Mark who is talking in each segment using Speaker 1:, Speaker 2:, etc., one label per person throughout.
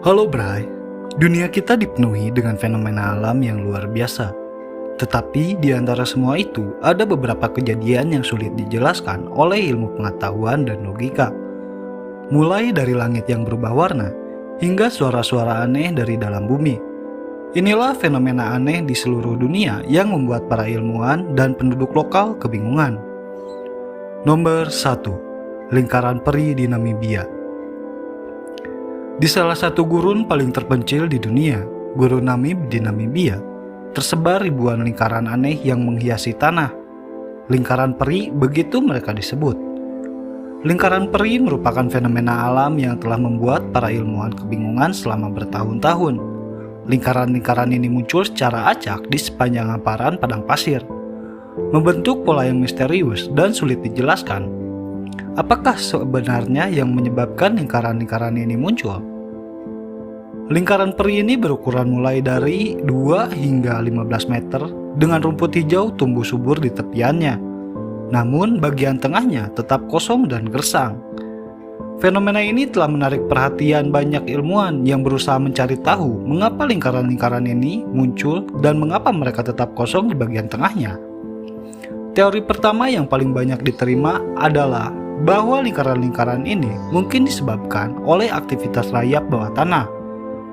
Speaker 1: Halo Bray, dunia kita dipenuhi dengan fenomena alam yang luar biasa. Tetapi di antara semua itu, ada beberapa kejadian yang sulit dijelaskan oleh ilmu pengetahuan dan logika. Mulai dari langit yang berubah warna, hingga suara-suara aneh dari dalam bumi. Inilah fenomena aneh di seluruh dunia yang membuat para ilmuwan dan penduduk lokal kebingungan. Nomor 1. Lingkaran peri di Namibia. Di salah satu gurun paling terpencil di dunia, Gurun Namib di Namibia, tersebar ribuan lingkaran aneh yang menghiasi tanah. Lingkaran peri, begitu mereka disebut. Lingkaran peri merupakan fenomena alam yang telah membuat para ilmuwan kebingungan selama bertahun-tahun. Lingkaran-lingkaran ini muncul secara acak di sepanjang hamparan padang pasir, membentuk pola yang misterius dan sulit dijelaskan. Apakah sebenarnya yang menyebabkan lingkaran-lingkaran ini muncul? Lingkaran peri ini berukuran mulai dari 2 hingga 15 meter dengan rumput hijau tumbuh subur di tepiannya. Namun bagian tengahnya tetap kosong dan gersang. Fenomena ini telah menarik perhatian banyak ilmuwan yang berusaha mencari tahu mengapa lingkaran-lingkaran ini muncul dan mengapa mereka tetap kosong di bagian tengahnya. Teori pertama yang paling banyak diterima adalah bahwa lingkaran-lingkaran ini mungkin disebabkan oleh aktivitas rayap bawah tanah.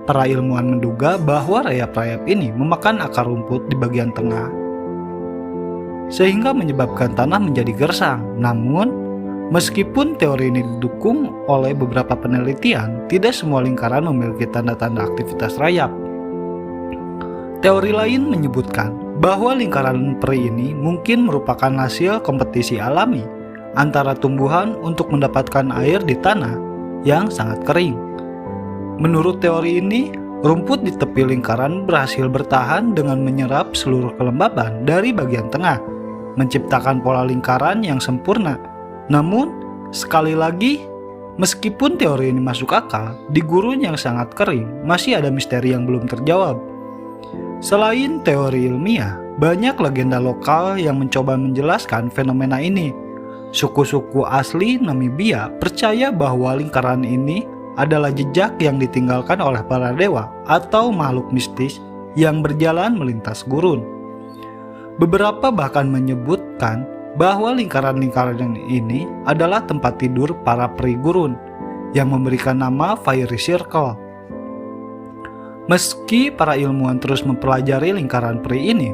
Speaker 1: Para ilmuwan menduga bahwa rayap-rayap ini memakan akar rumput di bagian tengah, sehingga menyebabkan tanah menjadi gersang. Namun, meskipun teori ini didukung oleh beberapa penelitian, tidak semua lingkaran memiliki tanda-tanda aktivitas rayap. Teori lain menyebutkan bahwa lingkaran peri ini mungkin merupakan hasil kompetisi alami antara tumbuhan untuk mendapatkan air di tanah yang sangat kering. Menurut teori ini, rumput di tepi lingkaran berhasil bertahan dengan menyerap seluruh kelembaban dari bagian tengah, menciptakan pola lingkaran yang sempurna. Namun, sekali lagi, meskipun teori ini masuk akal, di gurun yang sangat kering masih ada misteri yang belum terjawab. Selain teori ilmiah, banyak legenda lokal yang mencoba menjelaskan fenomena ini. Suku-suku asli Namibia percaya bahwa lingkaran ini adalah jejak yang ditinggalkan oleh para dewa atau makhluk mistis yang berjalan melintas gurun. Beberapa bahkan menyebutkan bahwa lingkaran-lingkaran ini adalah tempat tidur para peri gurun yang memberikan nama Fairy Circle. Meski para ilmuwan terus mempelajari lingkaran peri ini,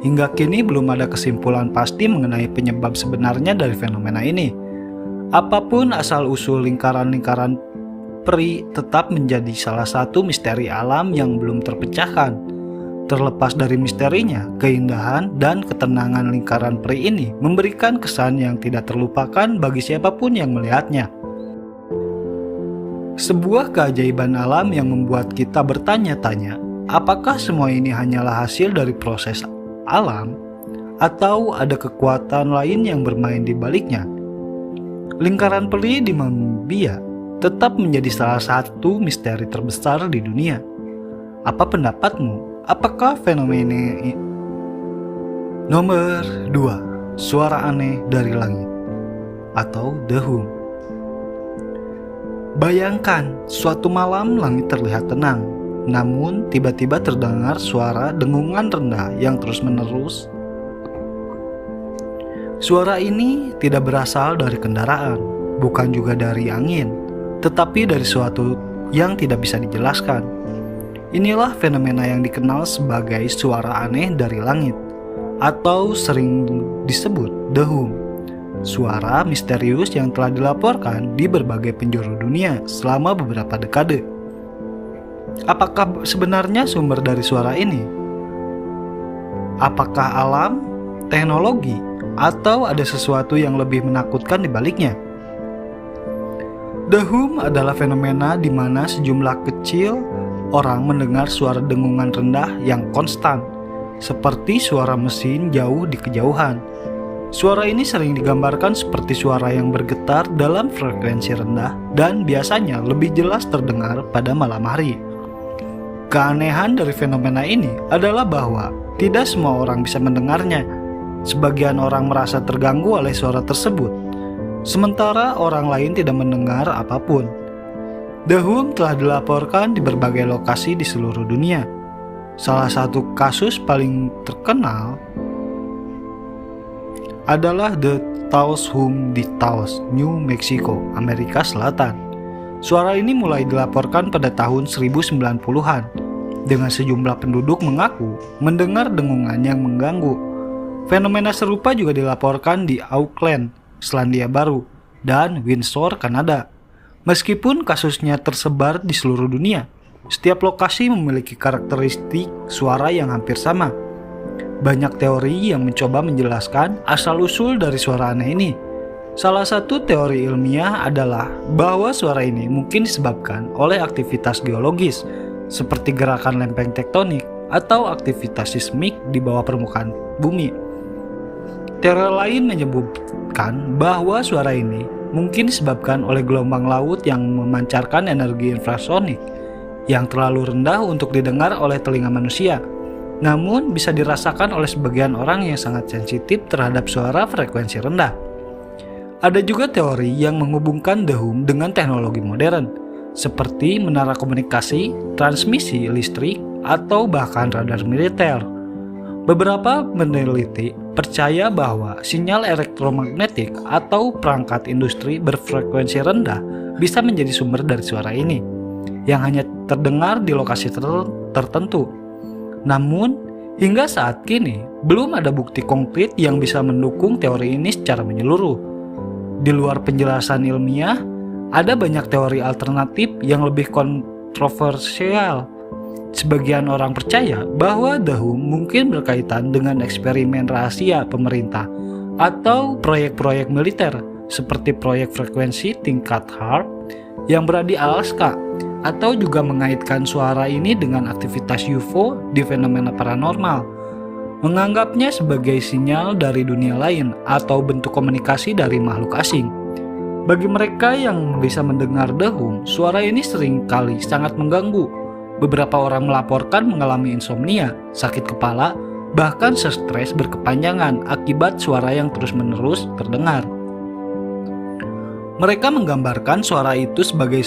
Speaker 1: hingga kini belum ada kesimpulan pasti mengenai penyebab sebenarnya dari fenomena ini. Apapun asal-usul lingkaran-lingkaran peri tetap menjadi salah satu misteri alam yang belum terpecahkan. Terlepas dari misterinya, keindahan dan ketenangan lingkaran peri ini memberikan kesan yang tidak terlupakan bagi siapapun yang melihatnya. Sebuah keajaiban alam yang membuat kita bertanya-tanya, apakah semua ini hanyalah hasil dari proses alam, atau ada kekuatan lain yang bermain di baliknya? Lingkaran peri di Namibia tetap menjadi salah satu misteri terbesar di dunia. Apa pendapatmu? Apakah fenomena ini? Nomor 2. Suara aneh dari langit atau The Hum. Bayangkan, suatu malam langit terlihat tenang, namun tiba-tiba terdengar suara dengungan rendah yang terus-menerus. Suara ini tidak berasal dari kendaraan, bukan juga dari angin, tetapi dari sesuatu yang tidak bisa dijelaskan. Inilah fenomena yang dikenal sebagai suara aneh dari langit, atau sering disebut The Hum. Suara misterius yang telah dilaporkan di berbagai penjuru dunia selama beberapa dekade. Apakah sebenarnya sumber dari suara ini? Apakah alam, teknologi, atau ada sesuatu yang lebih menakutkan di baliknya? The Hum adalah fenomena di mana sejumlah kecil orang mendengar suara dengungan rendah yang konstan, seperti suara mesin jauh di kejauhan. Suara ini sering digambarkan seperti suara yang bergetar dalam frekuensi rendah dan biasanya lebih jelas terdengar pada malam hari. Keanehan dari fenomena ini adalah bahwa tidak semua orang bisa mendengarnya. Sebagian orang merasa terganggu oleh suara tersebut, sementara orang lain tidak mendengar apapun. The Who telah dilaporkan di berbagai lokasi di seluruh dunia. Salah satu kasus paling terkenal adalah The Taos Home di Taos, New Mexico, Amerika Selatan. Suara ini mulai dilaporkan pada tahun 1090-an, dengan sejumlah penduduk mengaku mendengar dengungan yang mengganggu. Fenomena serupa juga dilaporkan di Auckland, Selandia Baru, dan Windsor, Kanada. Meskipun kasusnya tersebar di seluruh dunia, setiap lokasi memiliki karakteristik suara yang hampir sama. Banyak teori yang mencoba menjelaskan asal-usul dari suara aneh ini. Salah satu teori ilmiah adalah bahwa suara ini mungkin disebabkan oleh aktivitas geologis, seperti gerakan lempeng tektonik atau aktivitas sismik di bawah permukaan bumi. Teori lain menyebutkan bahwa suara ini mungkin disebabkan oleh gelombang laut yang memancarkan energi infrasonik yang terlalu rendah untuk didengar oleh telinga manusia, namun bisa dirasakan oleh sebagian orang yang sangat sensitif terhadap suara frekuensi rendah. Ada juga teori yang menghubungkan The Who dengan teknologi modern, seperti menara komunikasi, transmisi listrik, atau bahkan radar militer. Beberapa peneliti percaya bahwa sinyal elektromagnetik atau perangkat industri berfrekuensi rendah bisa menjadi sumber dari suara ini, yang hanya terdengar di lokasi tertentu. Namun, hingga saat kini, belum ada bukti konkret yang bisa mendukung teori ini secara menyeluruh. Di luar penjelasan ilmiah, ada banyak teori alternatif yang lebih kontroversial. Sebagian orang percaya bahwa The Who mungkin berkaitan dengan eksperimen rahasia pemerintah atau proyek-proyek militer seperti proyek frekuensi tingkat HAARP yang berada di Alaska, atau juga mengaitkan suara ini dengan aktivitas UFO di fenomena paranormal, menganggapnya sebagai sinyal dari dunia lain atau bentuk komunikasi dari makhluk asing. Bagi mereka yang bisa mendengar The Who, suara ini sering kali sangat mengganggu. Beberapa orang melaporkan mengalami insomnia, sakit kepala, bahkan stres berkepanjangan akibat suara yang terus-menerus terdengar. Mereka menggambarkan suara itu sebagai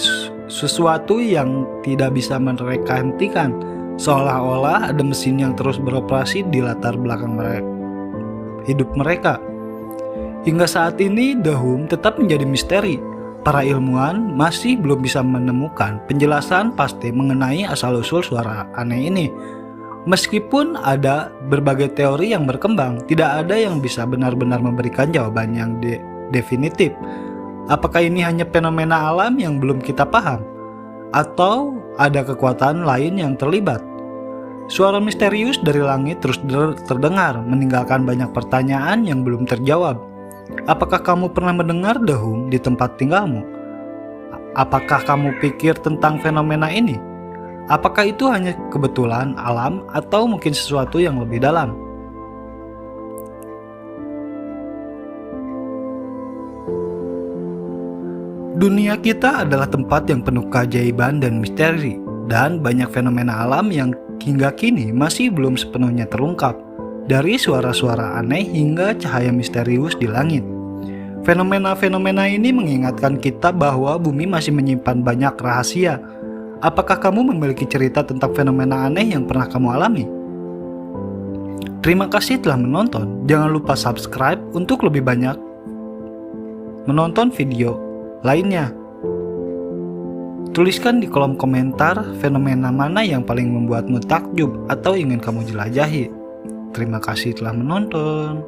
Speaker 1: sesuatu yang tidak bisa mereka hentikan, seolah-olah ada mesin yang terus beroperasi di latar belakang hidup mereka. Hingga saat ini, The Who tetap menjadi misteri. Para ilmuwan masih belum bisa menemukan penjelasan pasti mengenai asal-usul suara aneh ini. Meskipun ada berbagai teori yang berkembang, tidak ada yang bisa benar-benar memberikan jawaban yang definitif. Apakah ini hanya fenomena alam yang belum kita paham? Atau ada kekuatan lain yang terlibat? Suara misterius dari langit terus terdengar, meninggalkan banyak pertanyaan yang belum terjawab. Apakah kamu pernah mendengar The Who di tempat tinggalmu? Apakah kamu pikir tentang fenomena ini? Apakah itu hanya kebetulan alam atau mungkin sesuatu yang lebih dalam? Dunia kita adalah tempat yang penuh keajaiban dan misteri, dan banyak fenomena alam yang hingga kini masih belum sepenuhnya terungkap. Dari suara-suara aneh hingga cahaya misterius di langit. Fenomena-fenomena ini mengingatkan kita bahwa bumi masih menyimpan banyak rahasia. Apakah kamu memiliki cerita tentang fenomena aneh yang pernah kamu alami? Terima kasih telah menonton. Jangan lupa subscribe untuk lebih banyak menonton video lainnya. Tuliskan di kolom komentar fenomena mana yang paling membuatmu takjub atau ingin kamu jelajahi. Terima kasih telah menonton.